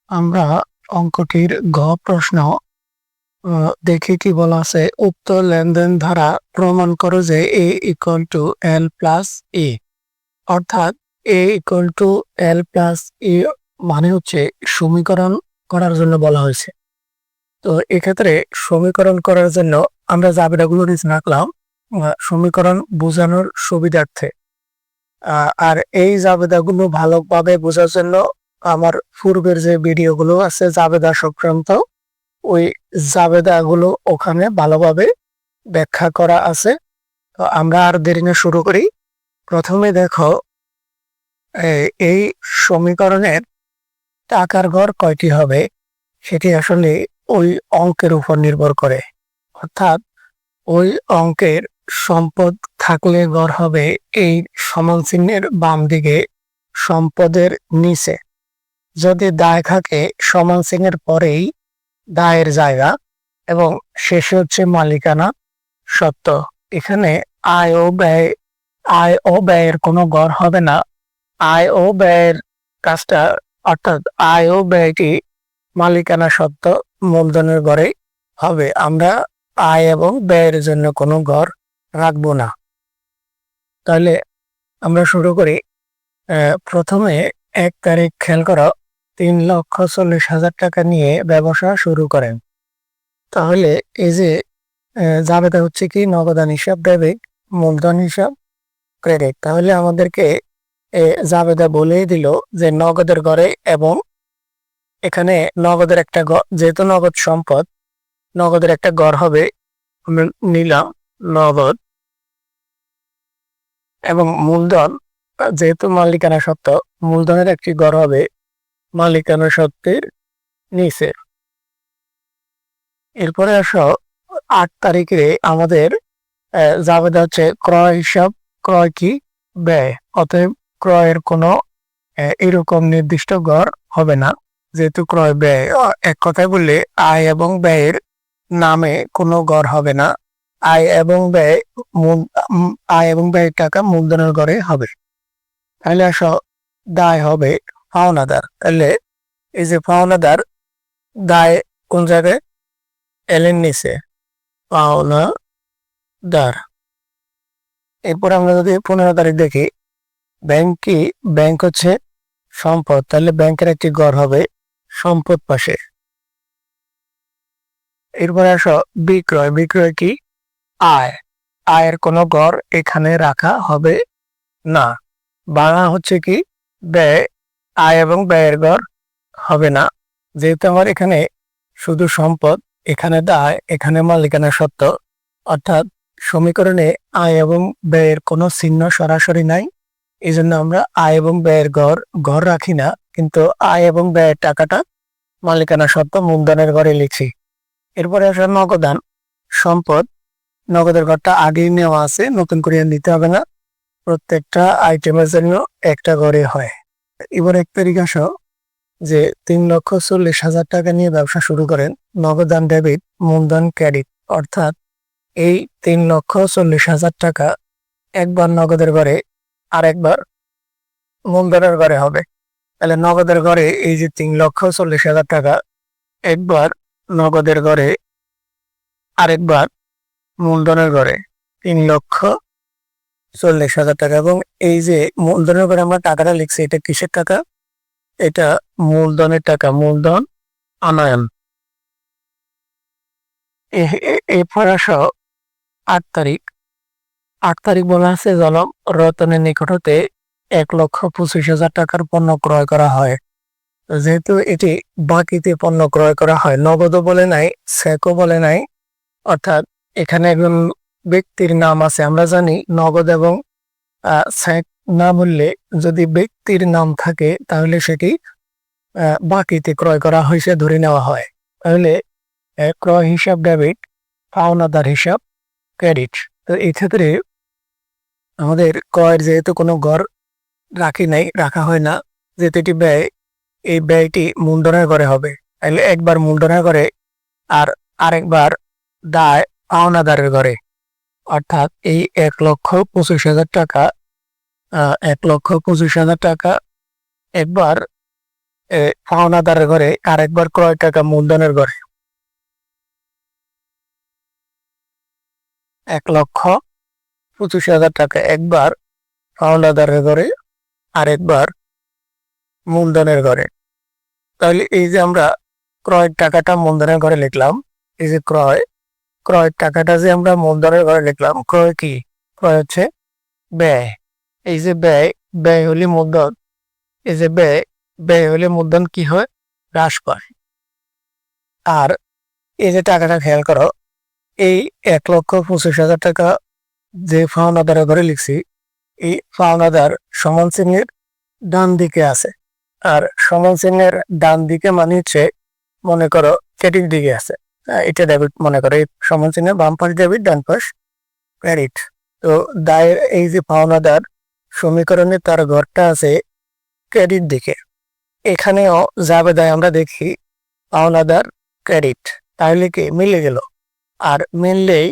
আমরা অঙ্কটির ঘ প্রশ্ন দেখি কি বলা আছে, উক্ত লেনদেন ধারা প্রমাণ করো যে এ equal to L plus E. অর্থাৎ এ equal to L plus E মানে হচ্ছে সমীকরণ করার জন্য বলা হয়েছে। তো এক্ষেত্রে সমীকরণ করার জন্য আমরা জাবেদাগুলো নিচে রাখলাম সমীকরণ বোঝানোর সুবিধার্থে। আর এই জাবেদাগুলো ভালোভাবে বোঝার জন্য আমার পূর্বের যে ভিডিওগুলো আছে জাবেদা সংক্রান্ত, ওই জাবেদাগুলো ওখানে ভালোভাবে ব্যাখ্যা করা আছে। তো আমরা আর দেরি না শুরু করি। প্রথমে দেখো, এই সমীকরণের টাকার ঘর কয়টি হবে সেটি আসলে ওই অঙ্কের উপর নির্ভর করে। অর্থাৎ ওই অঙ্কের সম্পদ থাকলে ঘর হবে এই সমান চিহ্নের বাম দিকে সম্পদের নিচে। যদি দায় থাকে সমান চিহ্নের পরেই দায়ের জায়গা এবং শেষে হচ্ছে মালিকানা সত্ত্ব। এখানে আয় ও ব্যয়ের কোনো ঘর হবে না। আয় ও ব্যয়ের কাজটা, অর্থাৎ আয় ও ব্যয়টি মালিকানা সত্ত্ব মূলধনের ঘরে হবে। আমরা আয় এবং ব্যয়ের জন্য কোনো ঘর রাখবো না। তাহলে আমরা শুরু করি। প্রথমে 1 তারিখ খেয়াল করো, 3,40,000 টাকা নিয়ে ব্যবসা শুরু করেন। তাহলে এই যে জাবেদা হচ্ছে কি, নগদান হিসাব ডেবিট, মূলধন হিসাব ক্রেডিট। তাহলে আমাদেরকে জাবেদা বলেই দিল যে নগদের ঘরে, এবং এখানে নগদের একটা যেহেতু নগদ সম্পদ, নগদের একটা ঘর হবে, আমরা নিলাম নগদ। এবং মূলধন যেহেতু মালিকানা সত্ত্ব, মূলধনের একটি ঘর হবে মালিকানা সত্ত্বের নিচে। এরপরে আসো 8 তারিখে আমাদের জাবেদা হচ্ছে ক্রয় হিসাব, ক্রয় কি ব্যয়। অতএব ক্রয়ের কোনো এরকম নির্দিষ্ট ঘর হবে না, যেহেতু ক্রয় ব্যয়। এক কথায় বললে আয় এবং ব্যয়ের নামে কোনো ঘর হবে না। আয় এবং ব্যয়ের টাকা মূলধনের ঘরে হবে। তাহলে আসো দায় হবে পাওনাদার। তাহলে এই যে পাওনাদার, দায় কোন জায়গায়, এলের নিচে পাওনাদার। এরপর আমরা যদি 15 তারিখ দেখি, ব্যাংক হচ্ছে সম্পদ। তাহলে ব্যাংকের একটি ঘর হবে সম্পদ পাশে। এরপরে আসো বিক্রয় কি আয়ের কোনো ঘর এখানে রাখা হবে না। বাংলা হচ্ছে কি ব্যয়, আয় এবং ব্যয়ের ঘর হবে না। যেহেতু আমার এখানে শুধু সম্পদ, এখানে দায়, এখানে মালিকানা সত্ত্ব, অর্থাৎ সমীকরণে আয় এবং ব্যয়ের কোনো চিহ্ন সরাসরি নাই। এই জন্য আমরা আয় এবং ব্যয়ের ঘর রাখি না, কিন্তু আয় এবং ব্যয়ের টাকাটা মালিকানা সত্ত্ব মূলধনের ঘরে লিখছি। এরপরে আসে নগদান সম্পদ। নগদের ঘরটা আগেই নেওয়া আছে, নতুন করে নিতে হবে না। প্রত্যেকটা আইটেমের জন্য একটা ঘরে হয়। এবার 1 তারিখ আসো যে 3,40,000 টাকা নিয়ে ব্যবসা শুরু করেন। নগদান ডেবিট, মূলধন ক্রেডিট। অর্থাৎ এই 3,40,000 টাকা একবার নগদের ঘরে, আরেকবার মূলধনের ঘরে হবে। তাহলে নগদের ঘরে এই যে 3,40,000 টাকা, একবার নগদের ঘরে, আরেকবার মূলধনের ঘরে 3,40,000 টাকা। এবং এই যে মূলধনের ঘরে আমরা টাকাটা লিখছি, এটা কিসের টাকা? এটা মূলধনের টাকা, মূলধন আনয়ন। এরপর আসো 8 তারিখ। 8 তারিখ বলা আছে, জনক রতনের নিকট হতে 1,25,000 টাকার পণ্য ক্রয় করা হয়। যেহেতু এটি বাকিতে পণ্য ক্রয় করা হয়, নগদও বলে নাই, চেকও বলে নাই, অর্থাৎ এখানে একজন ব্যক্তির নাম আছে। আমরা জানি নগদ এবং চেক না বললে, যদি ব্যক্তির নাম থাকে তাহলে সেটি বাকিতে ক্রয় করা হয়েছে ধরে নেওয়া হয়। তাহলে ক্রয় হিসাব ডেবিট, পাওনাদার হিসাব ক্রেডিট। তো এই ক্ষেত্রে আমাদের ক্রয়ের যেহেতু কোনো ঘর রাখা হয় না, যেহেতু এটি ব্যয়, এই ব্যয়টি মূলধনের ঘরে হবে। তাহলে একবার মূলধনের ঘরে আর আরেকবার দায় পাওনাদারের ঘরে। অর্থাৎ এই 1,25,000 টাকা, 1,25,000 টাকা একবার পাওনাদারের ঘরে আরেকবার ক্রয় টাকা মূলধনের ঘরে 1,25,000 টাকা একবার পাওনাদারের ঘরে আরেকবার মূলধনের ঘরে। তাহলে এই যে আমরা ক্রয়ের টাকাটা মূলধনের ঘরে লিখলাম, এই যে ক্রয়ের টাকাটা যে আমরা মূলধনের ঘরে লিখলাম, ক্রয় কি? ক্রয় হচ্ছে ব্যয়। এই যে ব্যয় হলে মূলধন, এই যে ব্যয় হলে মূলধন কি হয়? হ্রাস পায়। আর এই যে টাকাটা খেয়াল করো, এই 1,25,000 টাকা যে পাওনাদারের ঘরে লিখছি, এই পাওনাদার সমান চিহ্নের ডান দিকে আছে। আর সমান চিহ্নের ডান দিকে মানে হচ্ছে মনে করো ক্রেডিট দিকে আছে, এটা ডেবিট মনে করো। এই সমান চিহ্নের বাম পাশ ডেবিট, ডান পাশ ক্রেডিট। তো দায়ের এই যে পাওনাদার সমীকরণে তার ঘরটা আছে ক্রেডিট দিকে। এখানেও যাবে দায় আমরা দেখি পাওনাদার ক্রেডিট, তাহলে কি মিলে গেল। আর মিললেই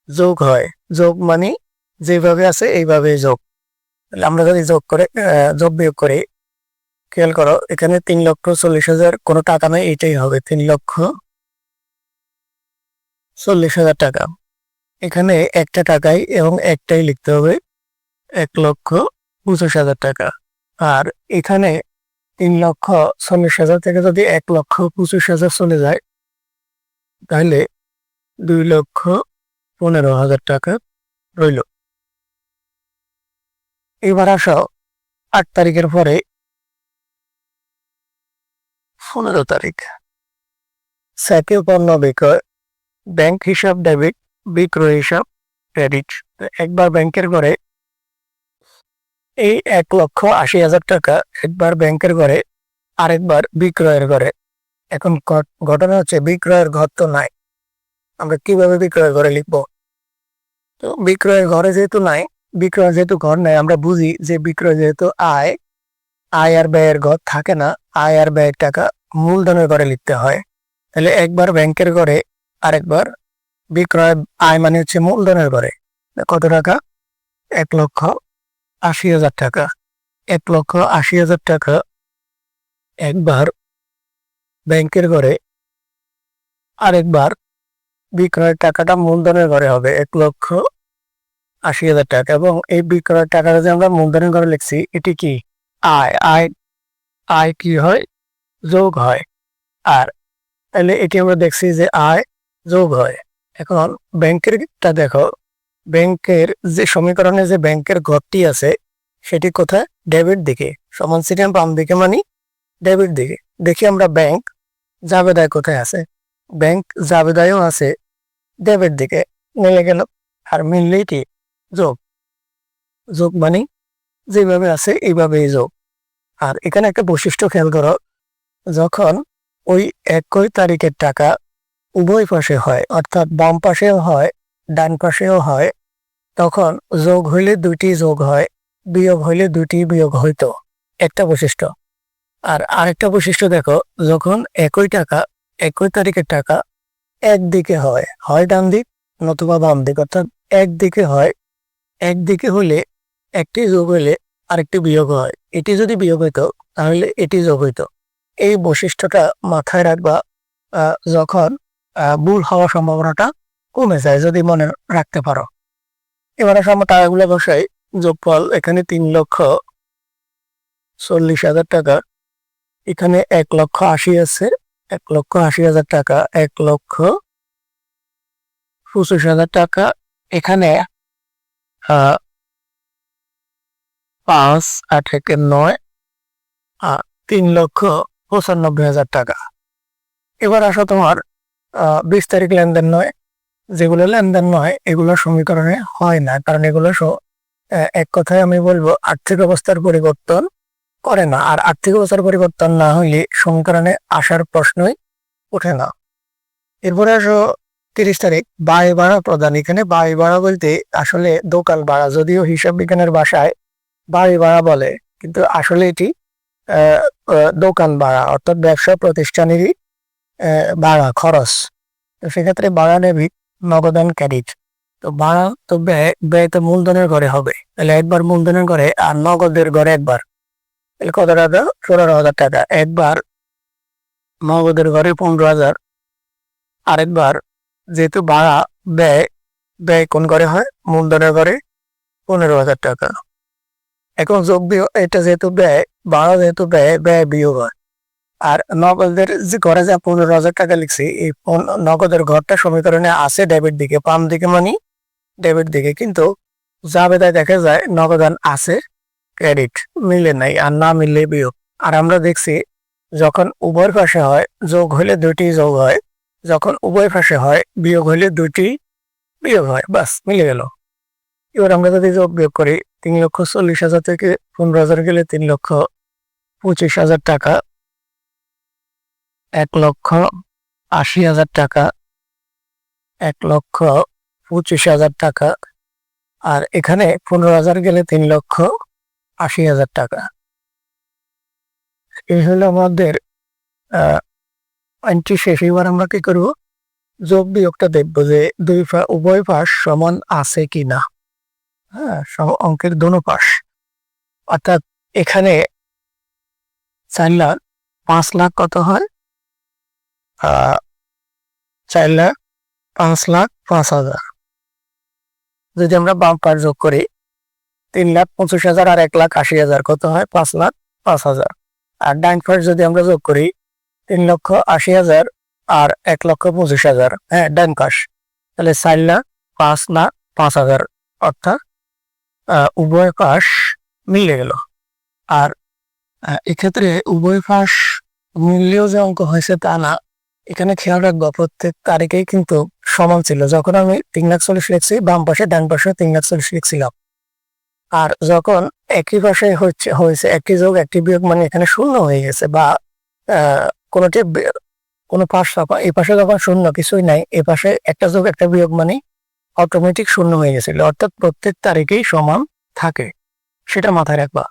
যোগ হয়, যোগ মানে যেভাবে আছে এইভাবে যোগ। আমরা যদি যোগ বিয়োগ করি, খেয়াল করো এখানে 3,40,000 কোনো টাকা নেই, এটাই হবে 3,40,000 টাকা। এখানে একটা টাকাই এবং একটাই লিখতে হবে 1,25,000 টাকা। আর এখানে 3,40,000 থেকে যদি 1,25,000 চলে যায়, তাহলে 2,15,000 টাকা রইল। এবার আসো 8 তারিখের পরে 15 তারিখ, স্যাকে পণ্য বিক্রয়, ব্যাংক হিসাব ডেবিট, বিক্রয় হিসাব ক্রেডিট। একবার ব্যাংকের ঘরে এই 1,80,000 টাকা একবার ব্যাংকের ঘরে, আরেকবার বিক্রয়ের ঘরে। এখন ঘটনা হচ্ছে বিক্রয়ের ঘর তো নাই, আমরা কিভাবে বিক্রয়ের ঘরে লিখবো? তো বিক্রয়ের ঘরে যেহেতু নাই, বিক্রয় যেহেতু ঘর নাই, আমরা বুঝি যে বিক্রয় যেহেতু আয় আর ব্যয়ের ঘর থাকে না, আয় আর ব্যয়ের টাকা মূলধনের ঘরে লিখতে হয়। তাহলে একবার ব্যাংকের ঘরে, আরেকবার বিক্রয়, আয় মানে হচ্ছে মূলধনের ঘরে। কত টাকা? 1,80,000 টাকা। 1,80,000 টাকা একবার ব্যাংকের ঘরে, আরেকবার বিক্রয়ের টাকাটা মূলধনের ঘরে হবে 1,80,000 টাকা। এবং এই বিক্রয়ের টাকাটা যে আমরা মূলধনের ঘরে লিখছি, এটি কি? আয়। আয় কি হয়? যোগ হয়। আর তাহলে এটি আমরা দেখছি যে আয় যোগ হয়। এখন ব্যাংকেরটা দেখো, ব্যাংকের যে সমীকরণে যে ব্যাংকের ঘরটি আছে সেটি কোথায়? ডেবিট দিকে। সমান চিহ্ন বাম দিকে মানে ডেবিট দিকে। দেখি আমরা ব্যাংক জাবেদায় কোথায় আছে? ব্যাংক জাবেদায়ও আছে ডেবিট দিকে, মিলে গেল। আর মিললেই কি? যোগ। যোগ মানে যেভাবে আছে এইভাবেই যোগ। আর এখানে একটা বৈশিষ্ট্য খেয়াল করো, যখন ওই একই তারিখের টাকা উভয় পাশে হয়, অর্থাৎ বাম পাশেও হয় ডান পাশেও হয়, তখন যোগ হইলে দুইটি যোগ হয়, বিয়োগ হইলে দুইটি বিয়োগ হইতো। একটা বৈশিষ্ট্য। আর আরেকটা বৈশিষ্ট্য দেখো, যখন একই টাকা, একই তারিখের টাকা একদিকে হয়, হয় ডান দিক নতুবা বাম দিক, অর্থাৎ একদিকে হয়, একদিকে হলে একটি যোগ হইলে আরেকটি বিয়োগ হয়। এটি যদি বিয়োগ হইতো তাহলে এটি যোগ হইতো। এই বৈশিষ্ট্যটা মাথায় রাখবা, যখন ভুল হওয়ার সম্ভাবনাটা কমে যায়, যদি মনে রাখতে পারো। এবার আমরা টাকাগুলো বসাই। যোগফল এখানে 3,40,000 টাকা, এখানে 1,80,000 আছে, 1,80,000 টাকা, 1,25,000 টাকা, এখানে 5 8 থেকে 9, 3,95,000 টাকা। এবার আসো তোমার 20 তারিখ লেনদেন নয়, যেগুলো লেনদেন নয় এগুলো সমীকরণে হয় না, কারণ এগুলো এক কথায় আমি বলবো আর্থিক অবস্থার পরিবর্তন করে না। আর আর্থিক অবস্থার পরিবর্তন না হইলে সমীকরণে আসার প্রশ্নই ওঠে না। এরপরে আসো 30 তারিখ, বাড়ি ভাড়া প্রদান। এখানে বাড়ি ভাড়া বলতে আসলে দোকান ভাড়া, যদিও হিসাব বিজ্ঞানের ভাষায় বাড়ি ভাড়া বলে, কিন্তু আসলে এটি দোকান ভাড়া, অর্থাৎ ব্যবসা প্রতিষ্ঠানেরই ভাড়া, খরচ। তো সেক্ষেত্রে ভাড়া ডেবিট, নগদান ক্রেডিট। তো ভাড়া তো ব্যয় তো মূলধনের ঘরে হবে, তাহলে একবার মূলধনের ঘরে আর নগদের ঘরে একবার, তাহলে কত টাকা? 16,000 টাকা একবার নগদের ঘরে 15,000। আরেকবার যেহেতু ভাড়া ব্যয় ব্যয় কোন ঘরে হয়, মূলধনের ঘরে 15,000 টাকা। এখন যোগ বিয়োগ, এটা যেহেতু ব্যয়, ভাড়া যেহেতু ব্যয়, ব্যয় বিয়োগ হয়। আর নগদের যে ঘরে যা 15,000 টাকা লিখছি, এই নগদের ঘরটা সমীকরণে আছে ডেবিট দিকে, বাম দিকে মানে ডেবিট দিকে, কিন্তু জাবেদায় দেখা যায় নগদান আছে ক্রেডিট, মিলে নাই, আর না মিললে বিয়োগ। আর আমরা দেখছি যখন উভয় পাশে হয় যোগ হইলে দুইটি যোগ হয়, যখন উভয় পাশে হয় বিয়োগ হইলে দুইটি বিয়োগ হয়, বাস মিলে গেল। এবার আমরা যদি যোগ বিয়োগ করি, 3,40,000 থেকে 15,000 গেলে 3,25,000 টাকা, 1,80,000 টাকা, 1,25,000 টাকা, আর এখানে 15,000 গেলে 3,80,000 টাকা। এই হলো আমাদের আইনটি শেষ। এবার আমরা কি করব, যোগ বিয়োগটা দেখবো যে উভয় পাশ সমান আছে কিনা। হ্যাঁ, অঙ্কের দোনো পাশ, অর্থাৎ এখানে 4,00,000 5,00,000 কত হয়, 4,00,000 5,05,000। যদি আমরা বাম পাশ যোগ করি, 3,25,000 আর 1,80,000 কত হয়, 5,05,000। আর ডান পাশ যদি আমরা যোগ করি, 3,80,000 আর 1,25,000, হ্যাঁ ডান পাশ, তাহলে 4,00,000 5,00,000 5,000, অর্থাৎ উভয় পাশ মিলে গেল। আর এক্ষেত্রে উভয় পাশ মিললেও যে অঙ্ক হয়েছে তা না, এখানে খেয়াল রাখবো প্রত্যেক তারিখেই কিন্তু সমান ছিল। যখন আমি 3,40,000 লিখছি, বাম পাশে ডান পাশে 3,40,000 লিখছিলাম। আর যখন একই পাশে হয়েছে একটি যোগ একটি বিয়োগ, মানে এখানে শূন্য হয়ে গেছে, বা কোনোটি কোনো পাশ এই পাশে যখন শূন্য কিছুই নাই, এ পাশে একটা যোগ একটা বিয়োগ মানে অটোমেটিক শূন্য হয়ে গেছিল, অর্থাৎ প্রত্যেক তারিখেই সমান থাকে, সেটা মাথায় রাখবা।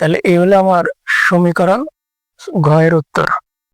তাহলে এই হলো আমার সমীকরণ ঘয়ের উত্তর।